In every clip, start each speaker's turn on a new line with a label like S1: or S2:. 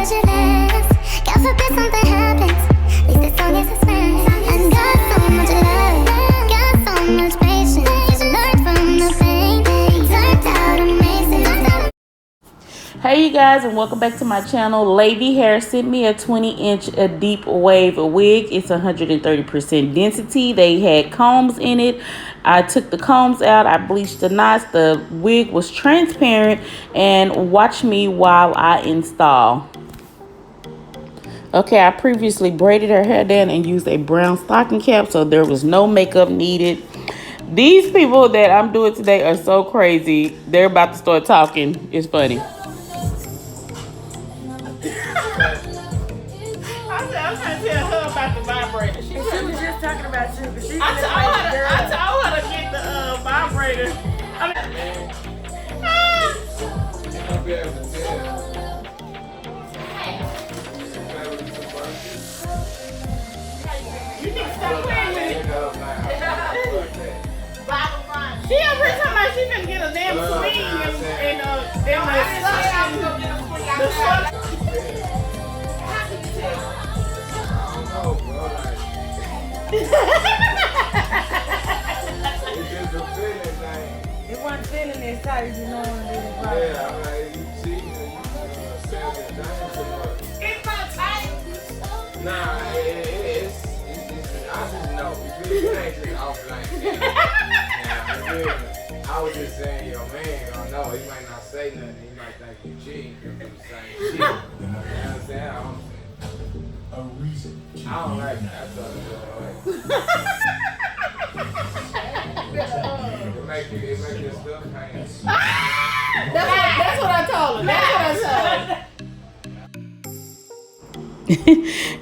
S1: touch your lips. God forbid something happens. At least this song is a smash. I got so much love, got so much patience. Learned from the pain, turned out amazing.
S2: Hey you guys, and welcome back to my channel. Lavyhair sent me a 20-inch a deep wave wig. It's 130% density. They had combs in it. I took the combs out, I bleached the knots. The wig was transparent, and watch me while I install. Okay, I previously braided her hair down and used a brown stocking cap, so there was no makeup needed. These people that I'm doing today are so crazy. They're about to start talking. It's funny. I'm trying to tell her about the vibrator. She
S3: was just talking about you.
S2: I told her to get the vibrator. You need to stop playing with it. She every time she finna get a damn swing and
S3: It wasn't feeling as tight as you know when it is.
S4: Yeah, I'm like, you see, you sell the dime too much.
S2: it's not tight.
S4: Nah, it's I just know. It ain't just off like that. I was just saying, your man gonna know. He might not say nothing. He might think you cheating because you the same shit. You know what I'm saying? A reason. I don't like that. I thought it was like. It make your stuff hang.
S2: That's what I told her. That's what I told her.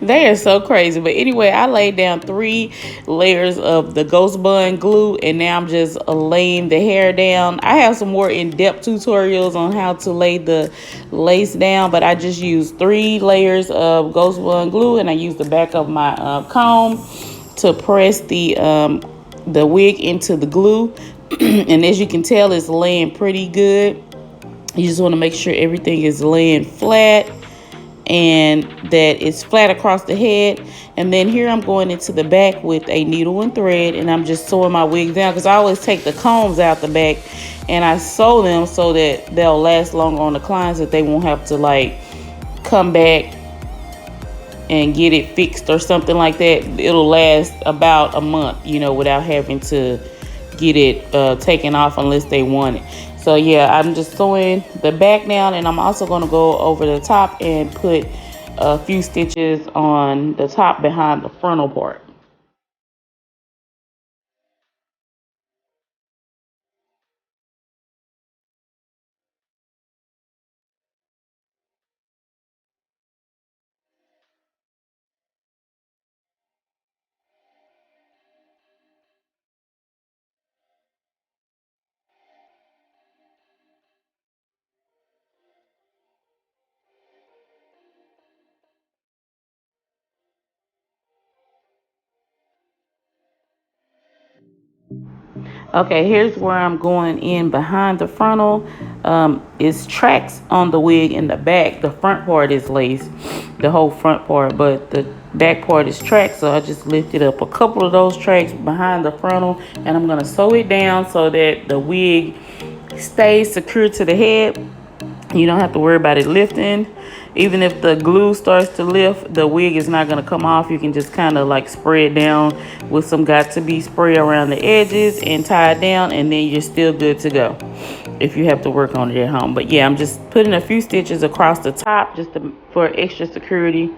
S2: They are so crazy. But anyway, I laid down 3 layers of the Ghost Bond glue, and now I'm just laying the hair down. I have some more in-depth tutorials on how to lay the lace down, but I just used 3 layers of Ghost Bond glue, and I used the back of my comb to press the wig into the glue. And as you can tell, it's laying pretty good. You just want to make sure everything is laying flat and that it's flat across the head. And then here I'm going into the back with a needle and thread, and I'm just sewing my wigs down because I always take the combs out the back and I sew them so that they'll last longer on the clients, that they won't have to like come back and get it fixed or something like that. It'll last about a month, you know, without having to get it taken off unless they want it. So yeah, I'm just sewing the back down, and I'm also going to go over the top and put a few stitches on the top behind the frontal part. Okay, here's where I'm going in behind the frontal. It's tracks on the wig in the back. The front part is lace, the whole front part, but the back part is tracks. So I just lifted up a couple of those tracks behind the frontal, and I'm gonna sew it down so that the wig stays secure to the head. You don't have to worry about it lifting. Even if the glue starts to lift, the wig is not going to come off. You can just kind of like spray it down with some got-to-be spray around the edges and tie it down, and then you're still good to go if you have to work on it at home. But yeah, I'm just putting a few stitches across the top just for extra security.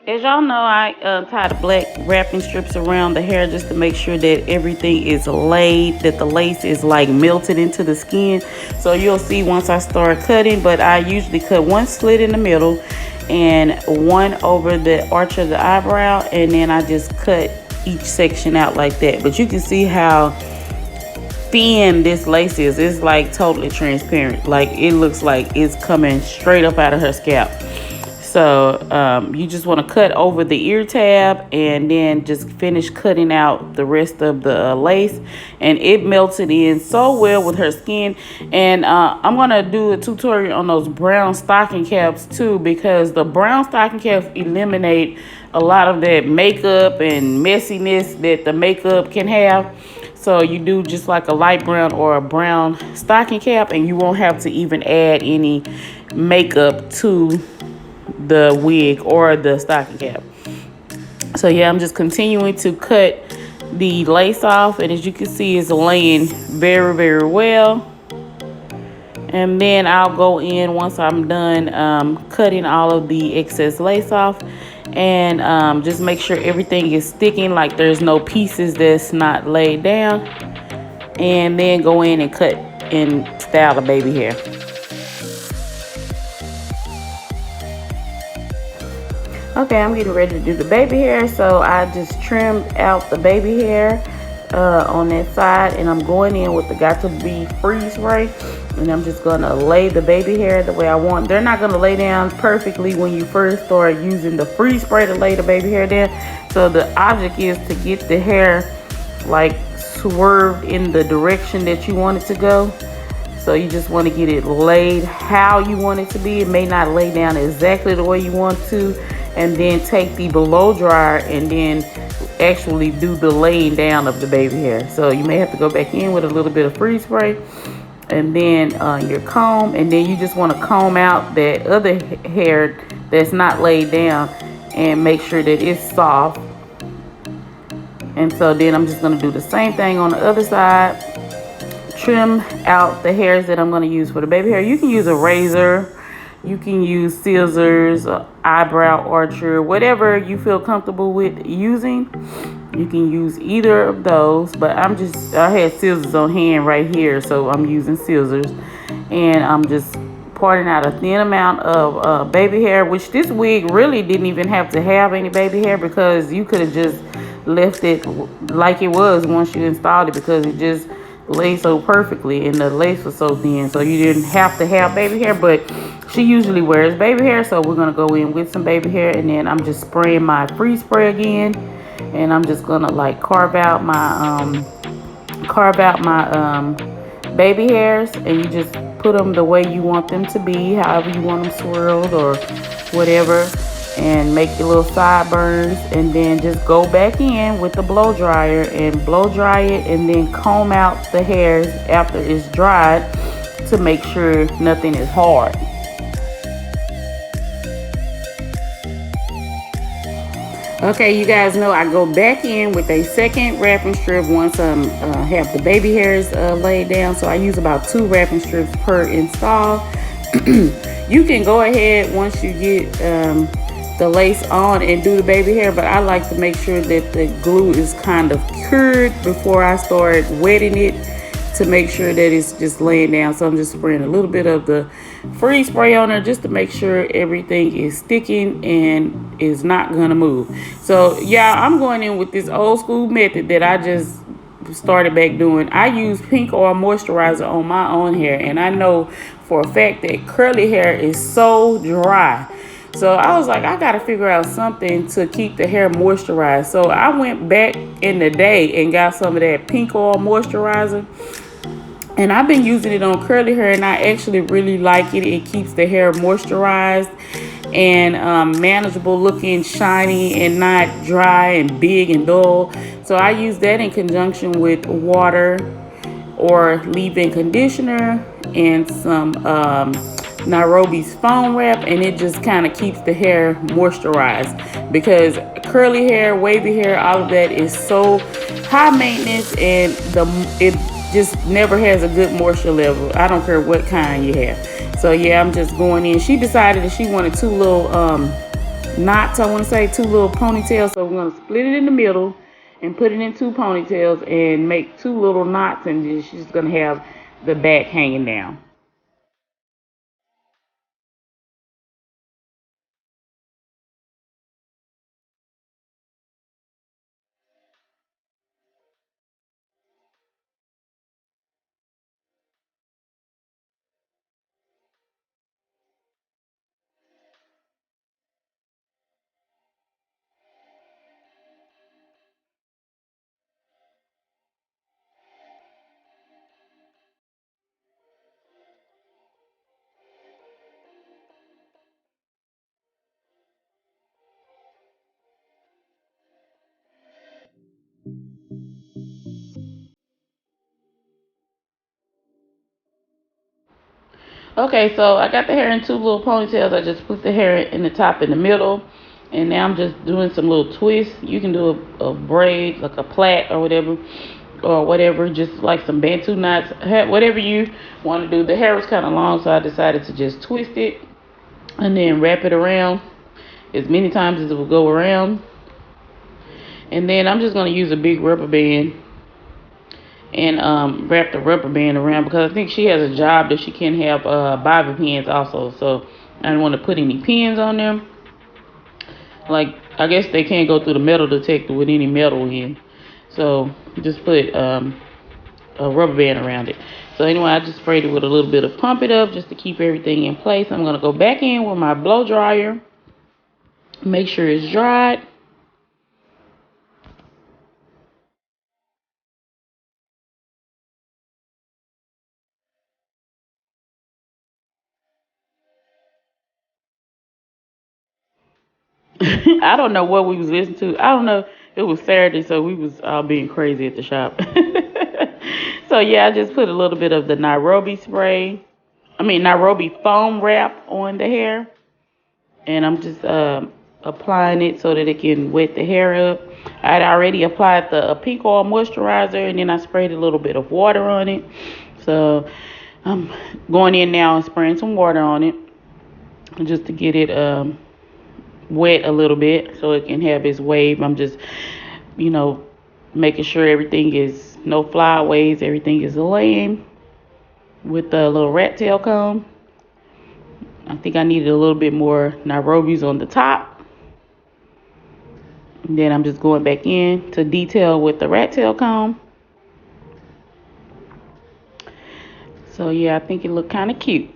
S2: As y'all know, I tie the black wrapping strips around the hair just to make sure that everything is laid, that the lace is like melted into the skin. So you'll see once I start cutting, but I usually cut one slit in the middle and one over the arch of the eyebrow, and then I just cut each section out like that. But you can see how thin this lace is. It's like totally transparent. Like it looks like it's coming straight up out of her scalp. So you just want to cut over the ear tab and then just finish cutting out the rest of the lace. And it melted in so well with her skin. And I'm going to do a tutorial on those brown stocking caps too, because the brown stocking caps eliminate a lot of that makeup and messiness that the makeup can have. So you do just like a light brown or a brown stocking cap, and you won't have to even add any makeup to the wig or the stocking cap. So yeah, I'm just continuing to cut the lace off, and as you can see, it's laying very, very well. And then I'll go in once I'm done cutting all of the excess lace off, and just make sure everything is sticking, like there's no pieces that's not laid down, and then go in and cut and style the baby hair. Okay, I'm getting ready to do the baby hair, so I just trimmed out the baby hair on that side, and I'm going in with the Got To Be freeze spray, and I'm just gonna lay the baby hair the way I want. They're not gonna lay down perfectly when you first start using the freeze spray to lay the baby hair down. So the object is to get the hair like swerved in the direction that you want it to go. So you just want to get it laid how you want it to be. It may not lay down exactly the way you want to. And then take the blow dryer and then actually do the laying down of the baby hair. So you may have to go back in with a little bit of freeze spray, and then your comb, and then you just want to comb out that other hair that's not laid down and make sure that it's soft. And so then I'm just going to do the same thing on the other side. Trim out the hairs that I'm going to use for the baby hair. You can use a razor, you can use scissors, eyebrow archer, whatever you feel comfortable with using. You can use either of those, but I had scissors on hand right here, so I'm using scissors. And I'm just parting out a thin amount of baby hair, which this wig really didn't even have to have any baby hair, because you could have just left it like it was once you installed it, because it just laid so perfectly and the lace was so thin, so you didn't have to have baby hair. But she usually wears baby hair, so we're gonna go in with some baby hair, and then I'm just spraying my freeze spray again, and I'm just gonna like carve out my baby hairs, and you just put them the way you want them to be, however you want them swirled or whatever, and make your little sideburns, and then just go back in with the blow dryer and blow dry it, and then comb out the hairs after it's dried to make sure nothing is hard. Okay, you guys know I go back in with a second wrapping strip once I have the baby hairs laid down. So I use about 2 wrapping strips per install. You can go ahead once you get the lace on and do the baby hair, but I like to make sure that the glue is kind of cured before I start wetting it, to make sure that it's just laying down. So I'm just spraying a little bit of the freeze spray on there just to make sure everything is sticking and is not gonna move. So yeah, I'm going in with this old school method that I just started back doing. I use pink oil moisturizer on my own hair, and I know for a fact that curly hair is so dry. So I was like, I gotta figure out something to keep the hair moisturized. So I went back in the day and got some of that pink oil moisturizer, and I've been using it on curly hair, and I actually really like it. It keeps the hair moisturized and manageable looking, shiny, and not dry and big and dull. So I use that in conjunction with water or leave-in conditioner and some Nairobi's foam wrap, and it just kind of keeps the hair moisturized, because curly hair, wavy hair, all of that is so high maintenance, and it just never has a good moisture level. I don't care what kind you have. So yeah, I'm just going in. She decided that she wanted 2 little knots, I want to say 2 little ponytails, so we're going to split it in the middle and put it in 2 ponytails and make 2 little knots, and then she's going to have the back hanging down. Okay, so I got the hair in two little ponytails. I just put the hair in the top in the middle. And now I'm just doing some little twists. You can do a braid, like a plait or whatever, just like some bantu knots, whatever you want to do. The hair was kind of long, so I decided to just twist it and then wrap it around as many times as it will go around. And then I'm just going to use a big rubber band and wrap the rubber band around because I think she has a job that she can have bobby pins also. So I don't want to put any pins on them. Like, I guess they can't go through the metal detector with any metal in. So just put a rubber band around it. So anyway, I just sprayed it with a little bit of Pump It Up just to keep everything in place. I'm going to go back in with my blow dryer. Make sure it's dried. I don't know what we was listening to. I don't know. It was Saturday, so we was all being crazy at the shop. So yeah, I just put a little bit of the Nairobi foam wrap on the hair, and I'm just applying it so that it can wet the hair up. I'd already applied the pink oil moisturizer, and then I sprayed a little bit of water on it. So I'm going in now and spraying some water on it just to get it wet a little bit so it can have its wave. I'm just, making sure everything is no flyaways, everything is laying with the little rat tail comb. I think I needed a little bit more Nairobis on the top. And then I'm just going back in to detail with the rat tail comb. So yeah, I think it looked kind of cute.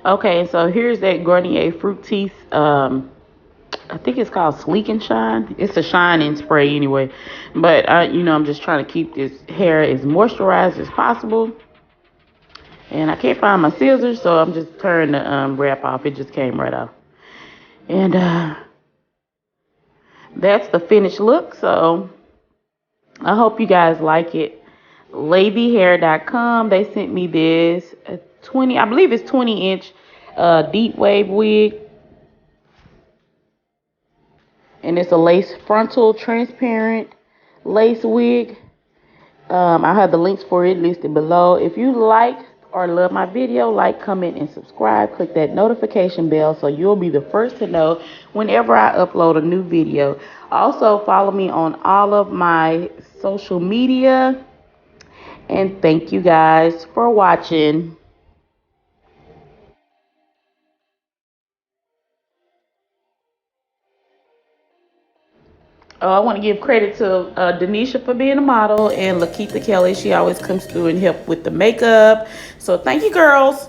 S2: Okay, so here's that Garnier Fructis. I think it's called Sleek and Shine. It's a shine-in spray anyway. But, I'm just trying to keep this hair as moisturized as possible. And I can't find my scissors, so I'm just turning the wrap off. It just came right off. And that's the finished look. So I hope you guys like it. Lavyhair.com. They sent me this 20-inch deep wave wig. And it's a lace frontal transparent lace wig. I have the links for it listed below. If you like or love my video, like, comment, and subscribe. Click that notification bell so you'll be the first to know whenever I upload a new video. Also, follow me on all of my social media. And thank you guys for watching. I want to give credit to Denisha for being a model and Lakeitha Kelly. She always comes through and help with the makeup. So thank you, girls.